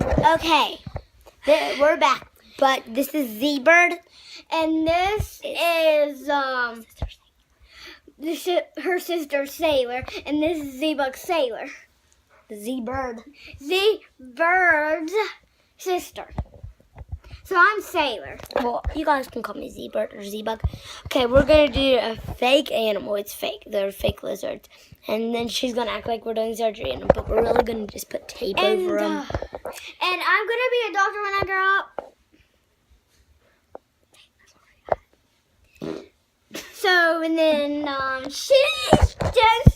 Okay, we're back. But this is Z-Bird, And this is her sister Sailor, and this is Z-Bug Sailor. the Z-Bird. Z-Bird's sister. So I'm Sailor. Well, you guys can call me Z-Bird or Z-Bug. Okay, we're going to do a fake animal. It's fake. They're fake lizards. And then she's going to act like we're doing surgery on them, but we're really going to just put tape over them. And I'm going to be a doctor when I grow up. So, and then she's just